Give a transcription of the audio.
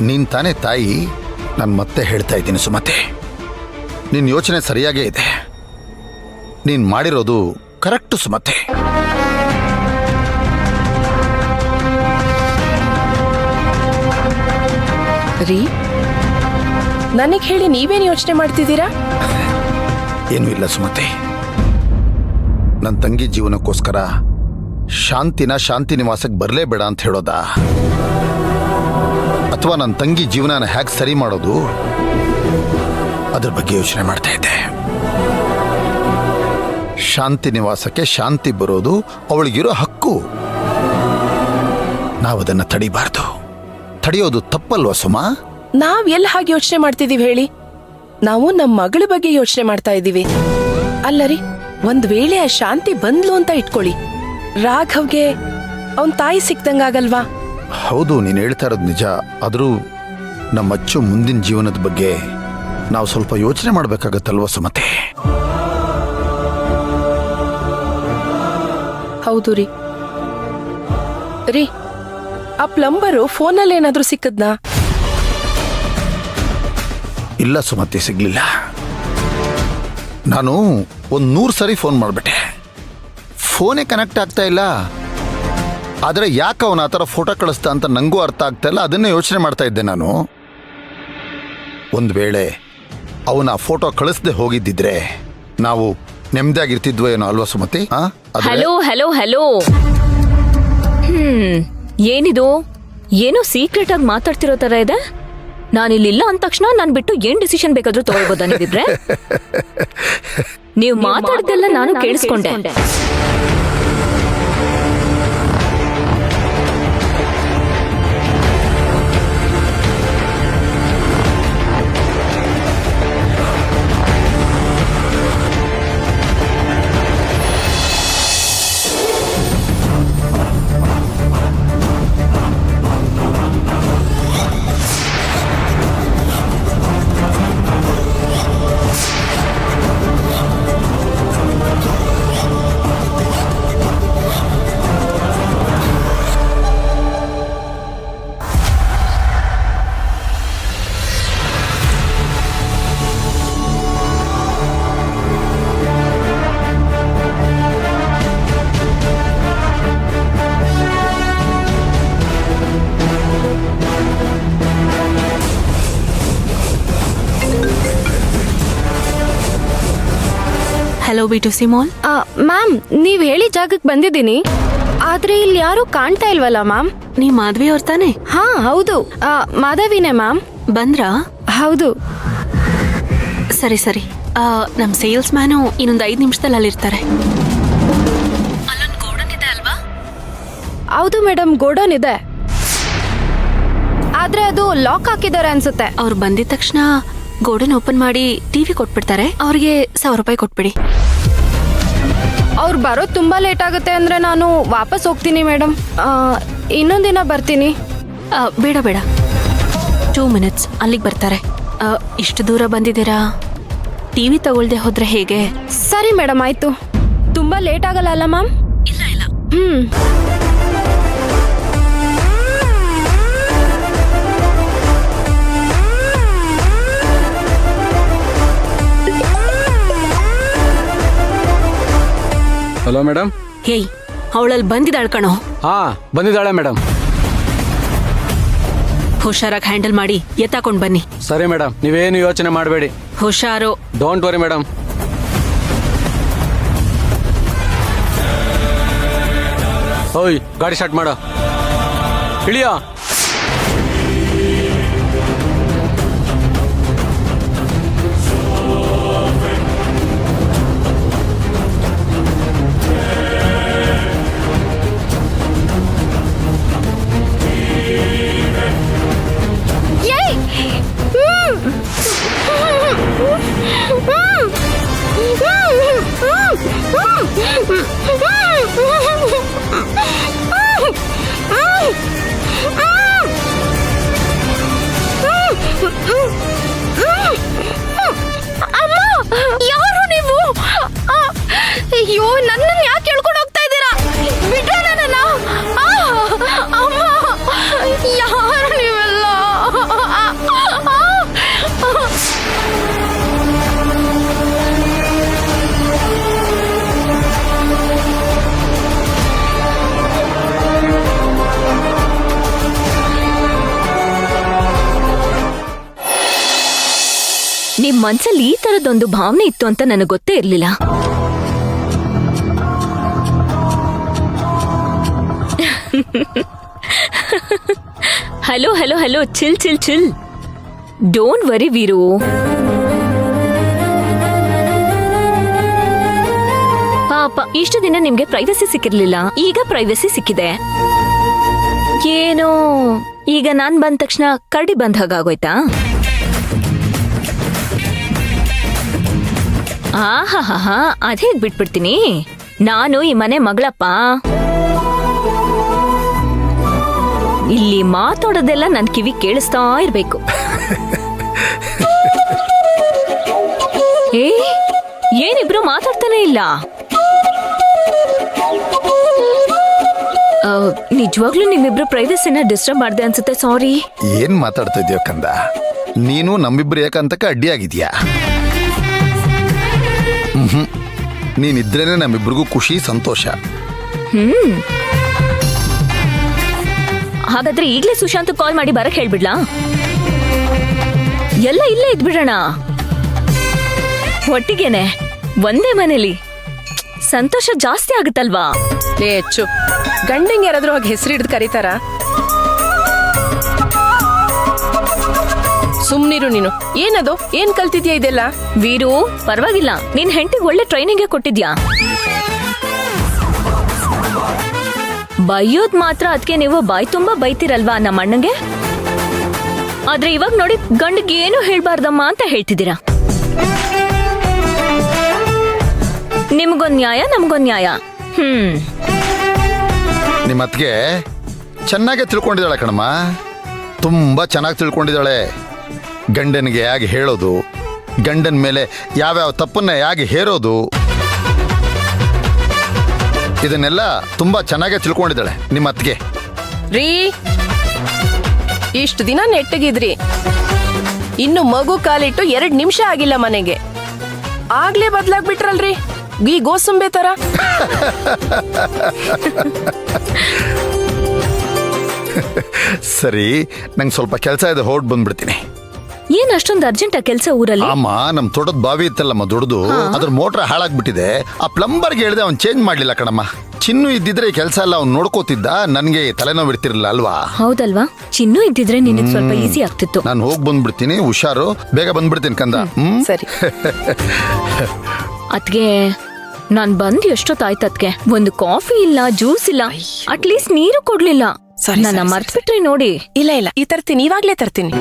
ನೀನ್ ತಾನೇ ತಾಯಿ. ನಾನು ಮತ್ತೆ ಹೇಳ್ತಾ ಇದ್ದೀನಿ ಸುಮತಿ, ನಿನ್ನ ಯೋಚನೆ ಸರಿಯಾಗೇ ಇದೆ. ನೀನ್ ಮಾಡಿರೋದು ಕರೆಕ್ಟು ಸುಮತಿ. ರೀ, ನನಗೆ ಹೇಳಿ ನೀವೇನು ಯೋಚನೆ ಮಾಡ್ತಿದ್ದೀರಾ? ಏನೂ ಇಲ್ಲ ಸುಮತಿ. ನನ್ನ ತಂಗಿ ಜೀವನಕ್ಕೋಸ್ಕರ ಶಾಂತಿ ನಿವಾಸಕ್ಕೆ ಬರಲೇಬೇಡ ಅಂತ ಹೇಳೋದಾ, ಅಥವಾ ನನ್ನ ತಂಗಿ ಜೀವನನ ಹೇಗೆ ಸರಿ ಮಾಡೋದು ಅದ್ರ ಬಗ್ಗೆ ಯೋಚನೆ ಮಾಡ್ತಾ ಇದ್ದೆ. ಶಾಂತಿ ನಿವಾಸಕ್ಕೆ ಶಾಂತಿ ಬರೋದು ಅವಳಿಗಿರೋ ಹಕ್ಕು. ನಾವದನ್ನು ತಡಿಬಾರ್ದು. ತಡೆಯೋದು ತಪ್ಪಲ್ವಾ ಸುಮಾ? ನಾವ್ ಎಲ್ಲಿ ಹಾಗೆ ಯೋಚನೆ ಮಾಡ್ತಿದೀವಿ ಹೇಳಿ? ನಾವು ನಮ್ಮ ಮಗಳ ಬಗ್ಗೆ ಯೋಚನೆ ಮಾಡ್ತಾ ಇದ್ದೀವಿ. ಅಲ್ಲರಿ, ಒಂದ್ ವೇಳೆ ಆ ಶಾಂತಿ ಬಂದ್ಲು ಅಂತ ಇಟ್ಕೊಳ್ಳಿ, ರಾಘವ್ಗೆ ಅವನ್ ತಾಯಿ ಸಿಕ್ದಂಗಾಗಲ್ವಾ? ಹೌದು, ನೀನು ಹೇಳ್ತಾ ಇರೋದು ನಿಜ. ಆದರೂ ನಮ್ಮ ಅಚ್ಚು ಮುಂದಿನ ಜೀವನದ ಬಗ್ಗೆ ನಾವು ಸ್ವಲ್ಪ ಯೋಚನೆ ಮಾಡ್ಬೇಕಾಗತ್ತಲ್ವ ಸುಮತಿ? ಹೌದು ರೀ. ಆ ಪ್ಲಂಬರು ಫೋನಲ್ಲಿ ಏನಾದ್ರೂ ಸಿಕ್ಕದ್ನಾ? ಇಲ್ಲ ಸುಮತಿ, ಸಿಗ್ಲಿಲ್ಲ. ನಾನು 100 ಸರಿ ಫೋನ್ ಮಾಡಿಬಿಟ್ಟೆ, ಫೋನೇ ಕನೆಕ್ಟ್ ಆಗ್ತಾ ಇಲ್ಲ. ಆದರೆ ಯಾಕೆ ಅವನ ಆ ಥರ ಫೋಟೋ ಕಳಿಸ್ತಾ ಅಂತ ನನಗೂ ಅರ್ಥ ಆಗ್ತಾ ಇಲ್ಲ. ಅದನ್ನೇ ಯೋಚನೆ ಮಾಡ್ತಾ ಇದ್ದೆ ನಾನು. ಒಂದು ವೇಳೆ ಅವನ ಫೋಟೋ ಕಳಿಸ್ದೆ ಹೋಗಿದ್ದಿದ್ರೆ ನಾವು ನೆಮ್ಮದಿಯಾಗಿರ್ತಿದ್ವೋ ಏನೋ, ಅಲ್ವಾ ಸುಮತಿ? ಹಲೋ ಹಲೋ ಹಲೋ, ಏನಿದು? ಏನೋ ಸೀಕ್ರೆಟ್ ಆಗಿ ಮಾತಾಡ್ತಿರೋ ತರ ಇದೆ. ನಾನಿಲ್ಲಿಲ್ಲ ಅಂದ ತಕ್ಷಣ ನಾನ್ ಬಿಟ್ಟು ಏನ್ ಡಿಸಿಷನ್ ಬೇಕಾದ್ರೂ ತಗೋಬೋದಾ ನೀವಿದ್ರೆ? ನೀವು ಮಾತಾಡ್ದೆಲ್ಲ ನಾನು ಕೇಳಿಸ್ಕೊಂಡೆ. Hello B2C mall. ಮ್ಯಾಮ್, ನೀವ್ ಹೇಳಿ ಜಾಗಕ್ಕೆ ಬಂದಿದ್ದೀನಿ, ಆದ್ರೆ ಇಲ್ಲಿ ಯಾರು ಕಾಣ್ತಾ ಇಲ್ವಲ್ಲ ಮ್ಯಾಮ್? ನೀವ್ ಮಾಧವಿ ಅವ್ರ ತಾನೆ? ಹಾ ಹೌದು, ಮಾಧವಿನೇ ಮ್ಯಾಮ್. ಬಂದ್ರಾ? ಹೌದು. ಸರಿ ಸರಿ, ನಮ್ ಸೇಲ್ಸ್ ಮ್ಯಾನು ಇನ್ನೊಂದು 5 ನಿಮಿಷದಲ್ಲಿ ಅಲ್ಲಿರ್ತಾರೆ. ಅಲ್ಲೊಂದು ಗೋಡನ್ ಇದೆ ಅಲ್ವಾ? ಹೌದು ಮೇಡಮ್, ಗೋಡೌನ್ ಇದೆ, ಆದ್ರೆ ಅದು ಲಾಕ್ ಹಾಕಿದ್ದಾರೆ ಅನ್ಸುತ್ತೆ. ಅವ್ರು ಬಂದಿದ ತಕ್ಷಣ ಗೋಡನ್ ಓಪನ್ ಮಾಡಿ ಟಿವಿ ಕೊಟ್ಬಿಡ್ತಾರೆ. ಅವ್ರಿಗೆ 1000 ರೂಪಾಯಿ ಕೊಟ್ಬಿಡಿ. ಅವ್ರು ಬರೋದು ತುಂಬಾ ಲೇಟ್ ಆಗುತ್ತೆ ಅಂದ್ರೆ ನಾನು ವಾಪಸ್ ಹೋಗ್ತೀನಿ ಮೇಡಮ್. ಇನ್ನೊಂದಿನ ಬರ್ತೀನಿ. ಬೇಡ ಬೇಡ, 2 ಮಿನಿಟ್ಸ್, ಅಲ್ಲಿಗೆ ಬರ್ತಾರೆ. ಇಷ್ಟು ದೂರ ಬಂದಿದ್ದೀರಾ, ಟಿವಿ ತಗೊಳ್ದೆ ಹೋದ್ರೆ ಹೇಗೆ? ಸರಿ ಮೇಡಮ್, ಆಯ್ತು. ತುಂಬಾ ಲೇಟ್ ಆಗಲ್ಲ ಅಲ್ಲ ಮ್ಯಾಮ್? ಇಲ್ಲ ಇಲ್ಲ. Hello madam. ಹೇಯ್, ಅವಳಲ್ಲಿ ಬಂದಿದ್ದಾಳ ಕಣೋ. ಹಾ, ಬಂದಿದ್ದಾಳೆ ಮೇಡಮ್. ಹುಷಾರಾಗಿ ಹ್ಯಾಂಡಲ್ ಮಾಡಿ ಎತ್ತಾಕೊಂಡ್ ಬನ್ನಿ. ಸರಿ ಮೇಡಮ್, ನೀವೇನು ಯೋಚನೆ ಮಾಡಬೇಡಿ. ಹುಷಾರು. Don't worry madam. ಓಯ್, ಗಾಡಿ ಸ್ಟಾರ್ಟ್ ಮಾಡು. ಇಳಿಯೋ. ಯಾರು ನೀವು? ಅಯ್ಯೋ, ನನ್ನನ್ನು ಯಾಕೆ ಹೇಳ್ಕೊಂಡು ಹೋಗ್ತಾ ಇದ್ದೀರಾ? ಬಿಡ್ರ ನನ್ನನ್ನ. ಅಮ್ಮ, ಯಾರು ನೀವೆಲ್ಲ? ನಿಮ್ ಮನ್ಸಲ್ಲಿ ಈ ತರದೊಂದು ಭಾವನೆ ಇತ್ತು ಅಂತ ನನಗೆ ಗೊತ್ತೇ ಇರ್ಲಿಲ್ಲ. Hello hello hello, chill chill chill, don't worry Veeru. ಪಾಪ ಇಷ್ಟು ದಿನ ನಿಮ್ಗೆ ಪ್ರೈವಸಿ ಸಿಕ್ಕಿರ್ಲಿಲ್ಲ, ಈಗ ಪ್ರೈವಸಿ ಸಿಕ್ಕಿದೆ. ಏನೋ ಈಗ ನಾನ್ ಬಂದ ತಕ್ಷಣ ಕರಡಿ ಬಂದ ಹಾಗಾಗೋಯ್ತಾ? ಆಹಾ, ಅದೇ ಬಿಟ್ಬಿಡ್ತೀನಿ. ನಾನು ಈ ಮನೆ ಮಗಳಪ್ಪ. ಇಲ್ಲಿ ಮಾತಾಡೋದೆಲ್ಲ ನನ್ ಕಿವಿ ಕೇಳಿಸ್ತಾ ಇರ್ಬೇಕು. ಏನಿಬ್ರು ಮಾತಾಡ್ತಾನೆ ಇಲ್ಲ. ನಿಜವಾಗ್ಲೂ ನಿಮ್ಮಿಬ್ರು ಪ್ರೈವಸಿನ ಡಿಸ್ಟರ್ಬ್ ಮಾಡ್ದೆ ಅನ್ಸುತ್ತೆ. ಸಾರಿ. ಏನ್ ಮಾತಾಡ್ತಾ ಇದೀಯ ಕಂದ? ನೀನು ನಮ್ಮಿಬ್ರು ಏಕಂತಕ್ಕೆ ಅಡ್ಡಿಯಾಗಿದ್ಯಾ? ನೀನಿದ್ರೇನೆ ನಮ್ಮಿಬ್ರಿಗೂ ಖುಷಿ ಸಂತೋಷ. ಹಾಗಾದ್ರೆ ಈಗ್ಲೇ ಸುಶಾಂತ್ ಕಾಲ್ ಮಾಡಿ ಬರಕ್ ಹೇಳ್ಬಿಡ್ಲಾ? ಎಲ್ಲ ಇಲ್ಲೇ ಇದ್ಬಿಡೋಣ ಒಟ್ಟಿಗೆನೆ, ಒಂದೇ ಮನೇಲಿ. ಸಂತೋಷ ಜಾಸ್ತಿ ಆಗುತ್ತಲ್ವಾ? ಹೆಚ್ಚು ಗಂಡಂಗೆ ಯಾರಾದ್ರೂ ಹೋಗಿ ಹೆಸರು ಹಿಡಿದು ಕರೀತಾರ? ಸುಮ್ನಿರು ನೀನು. ಏನದು? ಏನ್ ಕಲ್ತಿದ್ಯಾ ಇದೆಲ್ಲ? ವೀರು, ಪರವಾಗಿಲ್ಲ, ನಿನ್ ಹೆಂಡತಿಗೆ ಒಳ್ಳೆ ಟ್ರೈನಿಂಗ್ ಕೊಟ್ಟಿದ್ಯಾ. ಬೈಯೋದ್ ಮಾತ್ರ ಅದಕ್ಕೆ ನೀವು ಬಾಯ್ ತುಂಬಾ ಬೈತಿರಲ್ವಾ ನಮ್ಮ ಅಣ್ಣಂಗೆ. ಆದ್ರೆ ಇವಾಗ ನೋಡಿ, ಗಂಡಿಗೆ ಏನು ಹೇಳ್ಬಾರ್ದಮ್ಮ ಅಂತ ಹೇಳ್ತಿದ್ದೀರಾ. ನಿಮ್ಗೊಂದ್ ನ್ಯಾಯ, ನಮ್ಗೊಂದ್ ನ್ಯಾಯ. ನಿಮ್ಮ ಅತ್ತಿಗೆ ಚೆನ್ನಾಗೇ ತಿಳ್ಕೊಂಡಿದ್ದಾಳೆ ಕಣಮ್ಮ. ತುಂಬಾ ಚೆನ್ನಾಗಿ ತಿಳ್ಕೊಂಡಿದ್ದಾಳೆ. ಗಂಡನಿಗೆ ಹೇಗೆ ಹೇಳೋದು, ಗಂಡನ ಮೇಲೆ ಯಾವ್ಯಾವ ತಪ್ಪನ್ನ ಹೇಗೆ ಹೇರೋದು, ಇದನ್ನೆಲ್ಲ ತುಂಬಾ ಚೆನ್ನಾಗೇ ತಿಳ್ಕೊಂಡಿದ್ದಾಳೆ ನಿಮ್ಮ ಅತ್ತಿಗೆ. ರೀ, ಇಷ್ಟು ದಿನ ನೆಟ್ಟಗಿದ್ರಿ, ಇನ್ನು ಮಗು ಕಾಲಿಟ್ಟು 2 ನಿಮಿಷ ಆಗಿಲ್ಲ ಮನೆಗೆ, ಆಗ್ಲೇ ಬದ್ಲಾಗ್ಬಿಟ್ರಲ್ರಿ ಈ ಗೋಸುಂಬೆ ತರ. ಸರಿ, ನಂಗೆ ಸ್ವಲ್ಪ ಕೆಲಸ ಇದೆ, ಹೊರಟು ಬಂದ್ಬಿಡ್ತೀನಿ. ಏನ್ ಅಷ್ಟೊಂದು ಅರ್ಜೆಂಟ್ ಕೆಲಸ ಊರಲ್ಲಿ? ಅಮ್ಮ, ನಮ್ ತೋಟದ ಬಾವಿ ಇತ್ತಲ್ಲಮ್ಮ ದೊಡ್ಡದು, ಅದ್ರ ಮೋಟ್ರ್ ಹಾಳಾಗ್ಬಿಟ್ಟಿದೆ. ಆ ಪ್ಲಂಬರ್ಗೆ ಹೇಳಿದೆ, ಅವ್ನು ಚೇಂಜ್ ಮಾಡ್ಲಿಲ್ಲ ಕಣಮ್ಮ. ಚಿನ್ನು ಇದ್ದಿದ್ರೆ ಈ ಕೆಲಸ ಎಲ್ಲ ಅವ್ನು ನೋಡ್ಕೋತಿದ್ದ, ನನ್ಗೆ ತಲೆನೋವು ಇರ್ತಿರ್ಲಿಲ್ಲ ಅಲ್ವಾ? ಹೌದಲ್ವಾ? ಚಿನ್ನು ಇದ್ದಿದ್ರೆ ನಿನಗೆ ಸ್ವಲ್ಪ ಈಸಿ ಆಗ್ತಿತ್ತು. ನಾನು ಹೋಗಿ ಬಂದ್ಬಿಡ್ತೀನಿ, ಹುಷಾರು, ಬೇಗ ಬಂದ್ಬಿಡ್ತೀನಿ ಕಂದ. ಸರಿ. ಅದ್ಗೆ ನಾನ್ ಬಂದ್ ಎಷ್ಟೊತ್ತಾಯ್ತು ಅದ್ಗೆ, ಒಂದು ಕಾಫಿ ಇಲ್ಲ, ಜ್ಯೂಸ್ ಇಲ್ಲ, ಅಟ್ಲೀಸ್ಟ್ ನೀರು ಕೊಡ್ಲಿಲ್ಲ. ಸರಿ, ನನ್ನ ಸರಿ, ಮರ್ತ್ಬಿಟ್ರಿ ನೋಡಿ. ಇಲ್ಲ ಈ ತರ್ತೀನಿ, ಇವಾಗ್ಲೇ ತರ್ತೀನಿ.